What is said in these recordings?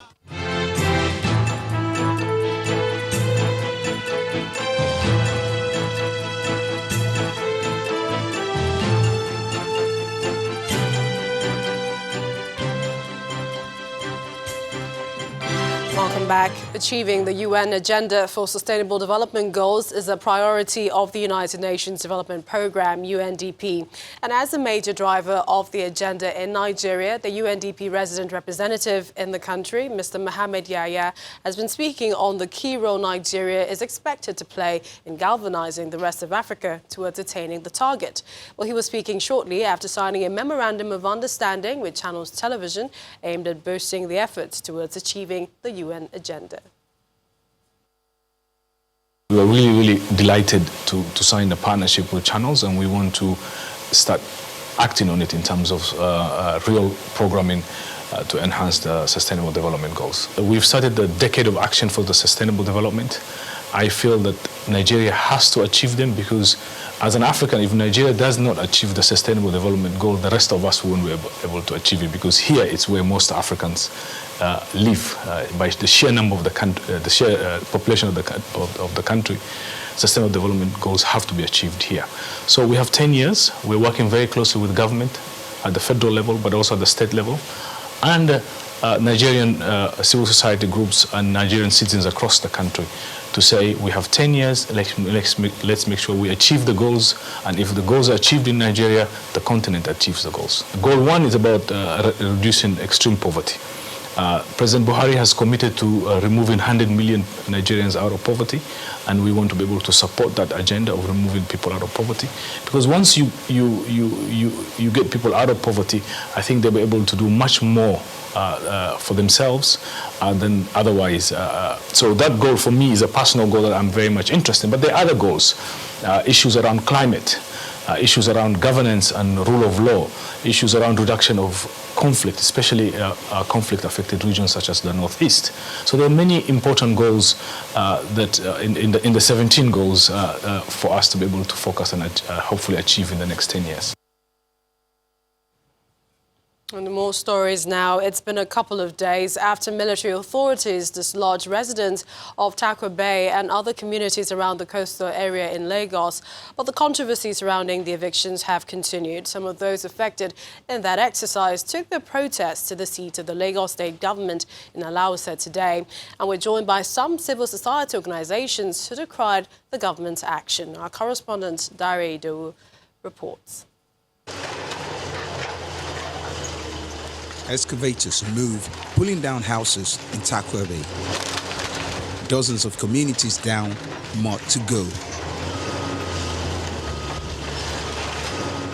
Welcome back. Achieving the UN Agenda for Sustainable Development Goals is a priority of the United Nations Development Programme, UNDP. And as a major driver of the agenda in Nigeria, the UNDP resident representative in the country, Mr. Mohammed Yahya, has been speaking on the key role Nigeria is expected to play in galvanizing the rest of Africa towards attaining the target. Well, he was speaking shortly after signing a memorandum of understanding with Channels Television aimed at boosting the efforts towards achieving the UN agenda. We are really delighted to sign a partnership with Channels, and we want to start acting on it in terms of real programming to enhance the Sustainable Development Goals. We've started the Decade of Action for the Sustainable Development. I feel that Nigeria has to achieve them because as an African, if Nigeria does not achieve the Sustainable Development Goal, the rest of us won't be able to achieve it, because here it's where most Africans live. By the sheer number of the country, the sheer population of the country, Sustainable Development Goals have to be achieved here. So we have 10 years. We're working very closely with government at the federal level, but also at the state level, and Nigerian civil society groups and Nigerian citizens across the country to say we have 10 years, let's make sure we achieve the goals, and if the goals are achieved in Nigeria, the continent achieves the goals. Goal 1 is about reducing extreme poverty. President Buhari has committed to removing 100 million Nigerians out of poverty, and we want to be able to support that agenda of removing people out of poverty, because once you get people out of poverty, I think they'll be able to do much more for themselves than otherwise. So that goal for me is a personal goal that I'm very much interested in. But there are other goals, issues around climate, issues around governance and rule of law, issues around reduction of conflict, especially conflict-affected regions such as the Northeast. So there are many important goals that in the 17 goals for us to be able to focus and hopefully achieve in the next 10 years. And more stories now. It's been a couple of days after military authorities dislodged residents of Tarkwa Bay and other communities around the coastal area in Lagos. But the controversy surrounding the evictions have continued. Some of those affected in that exercise took their protests to the seat of the Lagos state government in Alausa today. And we're joined by some civil society organizations who decried the government's action. Our correspondent, Dare Idowu, reports. Excavators move, pulling down houses in Tarkwa Bay. Dozens of communities down, more to go.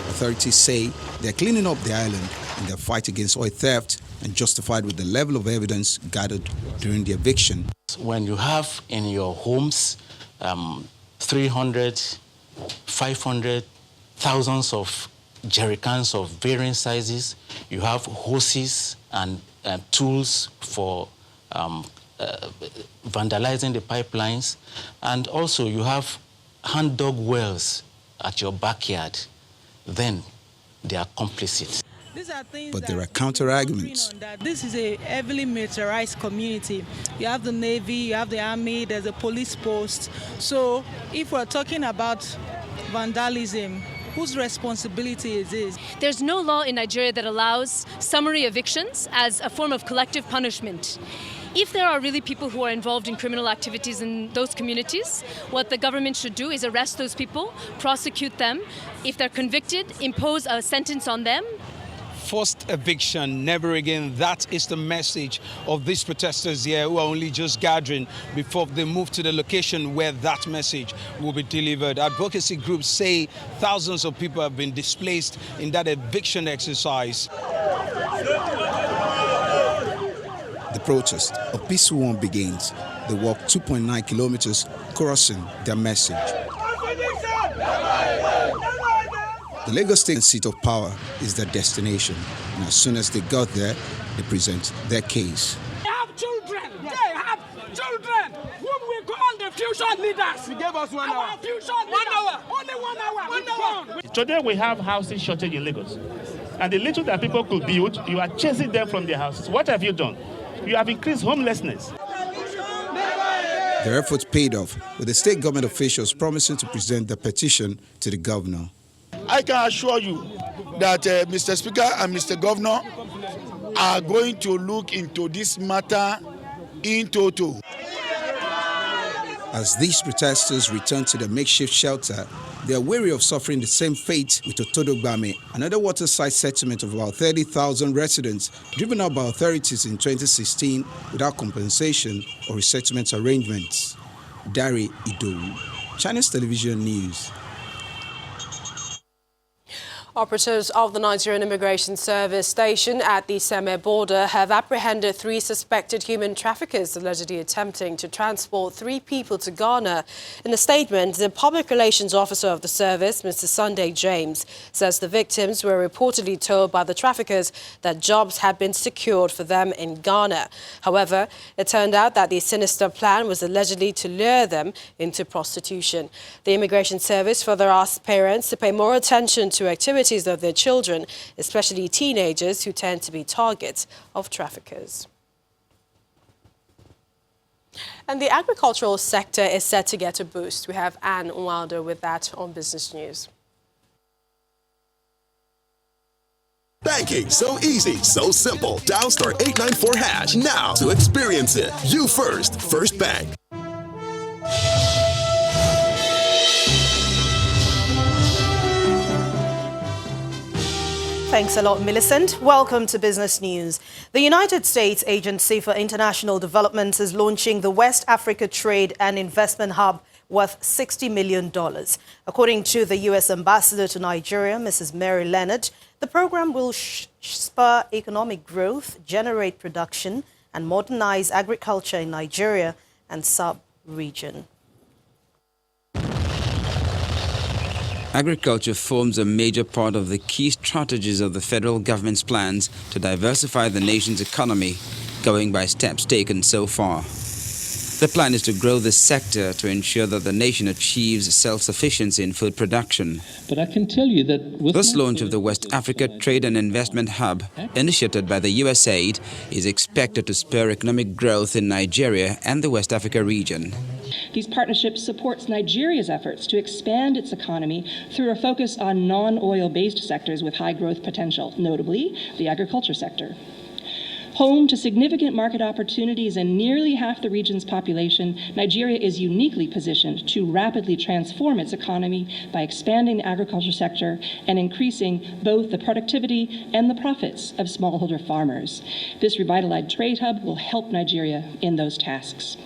Authorities say they're cleaning up the island in their fight against oil theft, and justified with the level of evidence gathered during the eviction. When you have in your homes 300, 500, thousands of jerrycans of varying sizes, you have hoses and tools for vandalizing the pipelines, and also you have hand-dug wells at your backyard, then they are complicit. But there are counter-arguments. This is a heavily militarized community. You have the Navy, you have the Army, there's a police post. So if we're talking about vandalism, whose responsibility is this? There's no law in Nigeria that allows summary evictions as a form of collective punishment. If there are really people who are involved in criminal activities in those communities, what the government should do is arrest those people, prosecute them. If they're convicted, impose a sentence on them. Forced eviction, never again. That is the message of these protesters here, who are only just gathering before they move to the location where that message will be delivered. Advocacy groups say thousands of people have been displaced in that eviction exercise. The protest, a peaceful one, begins. They walk 2.9 kilometers, crossing their message. The Lagos state seat of power is their destination, and as soon as they got there, they present their case. They have children, whom we call the future leaders. You gave us 1 hour. Our future leaders. 1 hour. Only 1 hour. 1 hour. Today we have housing shortage in Lagos, and the little that people could build, you are chasing them from their houses. What have you done? You have increased homelessness. Their efforts paid off, with the state government officials promising to present the petition to the governor. I can assure you that Mr. Speaker and Mr. Governor are going to look into this matter in total. As these protesters return to the makeshift shelter, they are wary of suffering the same fate with Otodogbame, another waterside settlement of about 30,000 residents driven out by authorities in 2016 without compensation or resettlement arrangements. Dari Idowu, Channels Television News. Operatives of the Nigerian Immigration Service station at the Seme border have apprehended 3 suspected human traffickers allegedly attempting to transport 3 people to Ghana. In a statement, the public relations officer of the service, Mr. Sunday James, says the victims were reportedly told by the traffickers that jobs had been secured for them in Ghana. However, it turned out that the sinister plan was allegedly to lure them into prostitution. The Immigration Service further asked parents to pay more attention to activities of their children, especially teenagers who tend to be targets of traffickers. And the agricultural sector is set to get a boost. We have Anne Wilder with that on Business News. Banking, so easy, so simple. Dial *894# now to experience it. You first, First Bank. Thanks a lot, Millicent. Welcome to Business News. The United States Agency for International Development is launching the West Africa Trade and Investment Hub worth $60 million. According to the U.S. Ambassador to Nigeria, Mrs. Mary Leonard, the program will spur economic growth, generate production, and modernize agriculture in Nigeria and sub-region. Agriculture forms a major part of the key strategies of the federal government's plans to diversify the nation's economy, going by steps taken so far. The plan is to grow this sector to ensure that the nation achieves self-sufficiency in food production. But I can tell you that with this launch of the West Africa Trade and Investment Hub, initiated by the USAID, is expected to spur economic growth in Nigeria and the West Africa region. These partnerships supports Nigeria's efforts to expand its economy through a focus on non-oil-based sectors with high growth potential, notably the agriculture sector. Home to significant market opportunities and nearly half the region's population, Nigeria is uniquely positioned to rapidly transform its economy by expanding the agriculture sector and increasing both the productivity and the profits of smallholder farmers. This revitalized trade hub will help Nigeria in those tasks.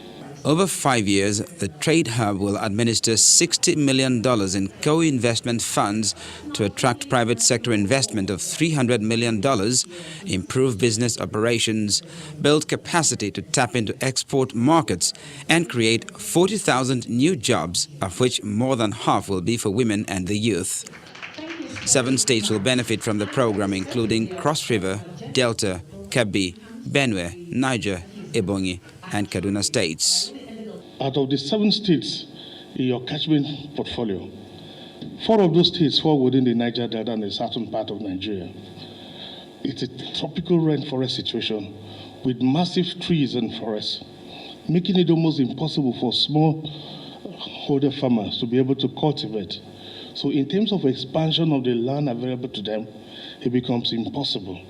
Over 5 years, the Trade Hub will administer $60 million in co-investment funds to attract private sector investment of $300 million, improve business operations, build capacity to tap into export markets, and create 40,000 new jobs, of which more than half will be for women and the youth. 7 states will benefit from the program, including Cross River, Delta, Kebbi, Benue, Niger, Ebonyi, and Kaduna states. Out of the 7 states in your catchment portfolio, 4 of those states fall within the Niger Delta and a certain part of Nigeria. It's a tropical rainforest situation with massive trees and forests, making it almost impossible for smallholder farmers to be able to cultivate. So in terms of expansion of the land available to them, it becomes impossible.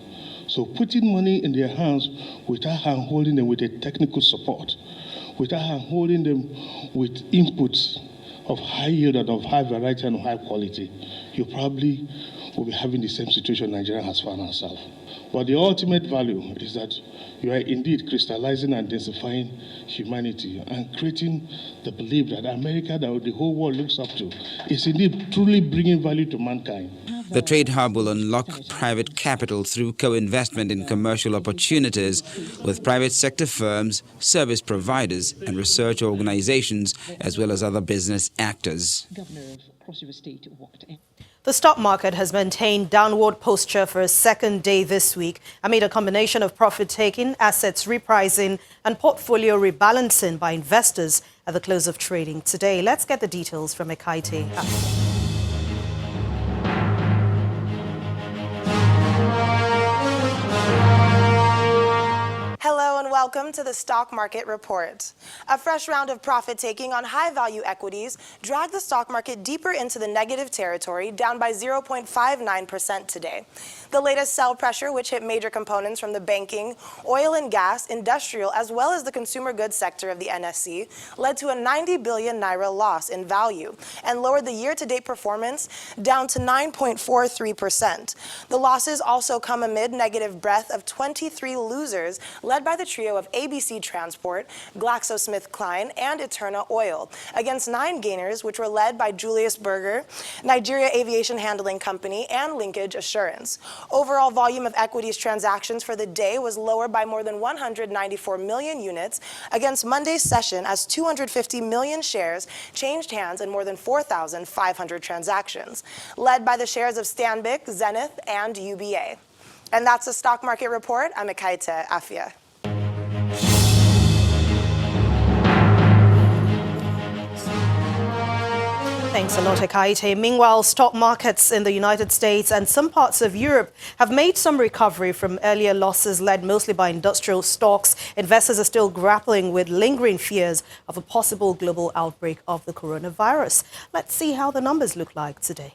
So putting money in their hands without hand-holding them with a technical support, without hand-holding them with inputs of high yield and of high variety and of high quality, you probably will be having the same situation Nigeria has found herself. But the ultimate value is that you are indeed crystallizing and densifying humanity and creating the belief that America, that the whole world looks up to, is indeed truly bringing value to mankind. The Trade Hub will unlock private capital through co-investment in commercial opportunities with private sector firms, service providers, and research organizations, as well as other business actors. The stock market has maintained downward posture for a second day this week amid a combination of profit-taking, assets repricing, and portfolio rebalancing by investors at the close of trading today. Let's get the details from Ekaite. Hello and welcome. Welcome to the Stock Market Report. A fresh round of profit-taking on high-value equities dragged the stock market deeper into the negative territory, down by 0.59% today. The latest sell pressure, which hit major components from the banking, oil and gas, industrial, as well as the consumer goods sector of the NSE, led to a 90 billion naira loss in value and lowered the year-to-date performance down to 9.43%. The losses also come amid negative breath of 23 losers, led by the trio of ABC Transport, GlaxoSmithKline, and Eterna Oil, against 9 gainers, which were led by Julius Berger, Nigeria Aviation Handling Company, and Linkage Assurance. Overall volume of equities transactions for the day was lower by more than 194 million units against Monday's session, as 250 million shares changed hands in more than 4,500 transactions, led by the shares of Stanbic, Zenith, and UBA. And that's the Stock Market Report. I'm Ekaite Afia. Thanks a lot, Ekaite. Meanwhile, stock markets in the United States and some parts of Europe have made some recovery from earlier losses led mostly by industrial stocks. Investors are still grappling with lingering fears of a possible global outbreak of the coronavirus. Let's see how the numbers look like today.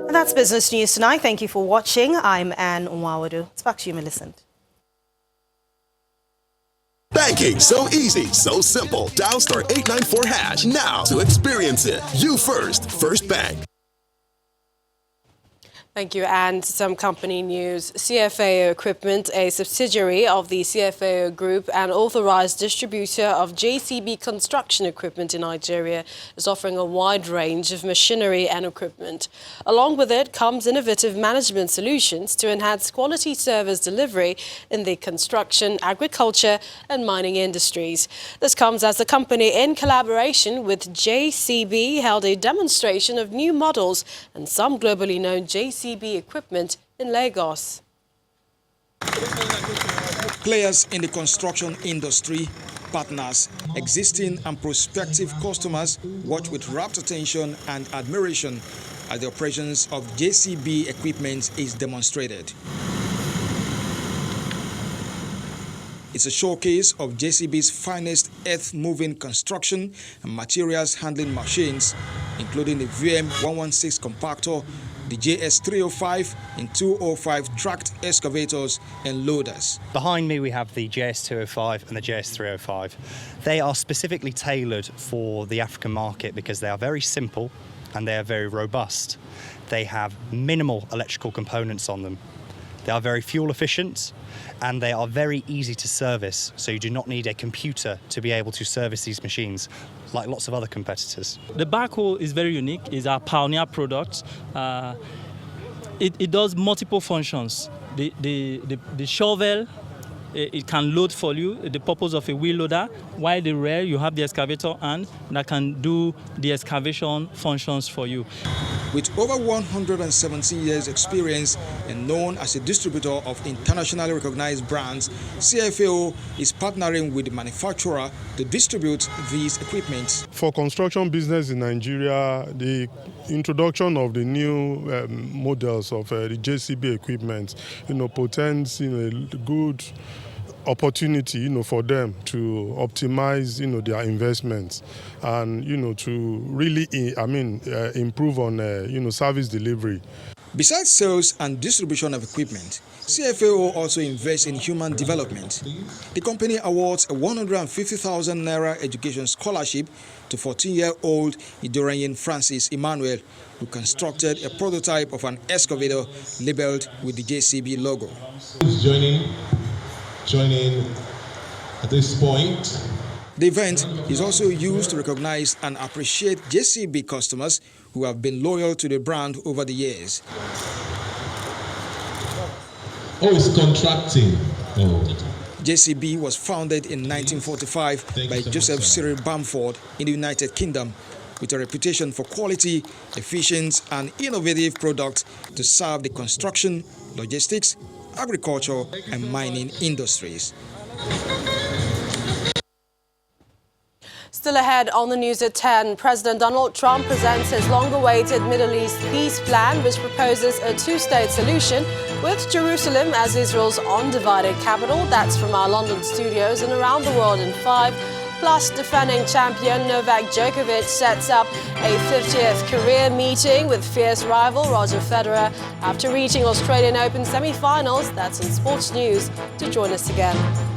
And that's Business News Tonight. Thank you for watching. I'm Anne Nwawadu. It's back to you, Millicent. Banking so easy, so simple. Dial *894# now to experience it. You first, First Bank. Thank you. And some company news. CFAO Equipment, a subsidiary of the CFAO Group and authorized distributor of JCB construction equipment in Nigeria, is offering a wide range of machinery and equipment. Along with it comes innovative management solutions to enhance quality service delivery in the construction, agriculture and mining industries. This comes as the company, in collaboration with JCB, held a demonstration of new models and some globally known JCB equipment in Lagos. Players in the construction industry, partners, existing and prospective customers watch with rapt attention and admiration as the operations of JCB equipment is demonstrated. It's a showcase of JCB's finest earth-moving construction and materials handling machines, including the VM116 compactor, the JS305 and 205 tracked excavators and loaders. Behind me we have the JS205 and the JS305. They are specifically tailored for the African market because they are very simple and they are very robust. They have minimal electrical components on them. They are very fuel efficient and they are very easy to service, so you do not need a computer to be able to service these machines like lots of other competitors. The backhoe is very unique. It's our pioneer product. It does multiple functions. The shovel, it can load for you, the purpose of a wheel loader, while the rear you have the excavator hand that can do the excavation functions for you. With over 170 years experience and known as a distributor of internationally recognized brands, CFAO is partnering with the manufacturer to distribute these equipment. For construction business in Nigeria, the introduction of the new models of the JCB equipment, portends a good opportunity, for them to optimize, their investments and, to really, improve on, service delivery. Besides sales and distribution of equipment, CFAO also invests in human development. The company awards a 150,000 naira education scholarship to 14-year-old Idorian Francis Emmanuel, who constructed a prototype of an excavator labeled with the JCB logo. Joining at this point. The event is also used to recognize and appreciate JCB customers who have been loyal to the brand over the years. Oh, it's contracting. Oh. JCB was founded in 1945 by Joseph Cyril Bamford in the United Kingdom. with a reputation for quality, efficient and innovative products to serve the construction, logistics, agriculture and mining industries. Still ahead on the news at 10, President Donald Trump presents his long-awaited Middle East peace plan, which proposes a two-state solution with Jerusalem as Israel's undivided capital. That's from our London studios, and around the world in 5. Plus, defending champion Novak Djokovic sets up a 50th career meeting with fierce rival Roger Federer after reaching Australian Open semi-finals. That's in Sports News. To join us again.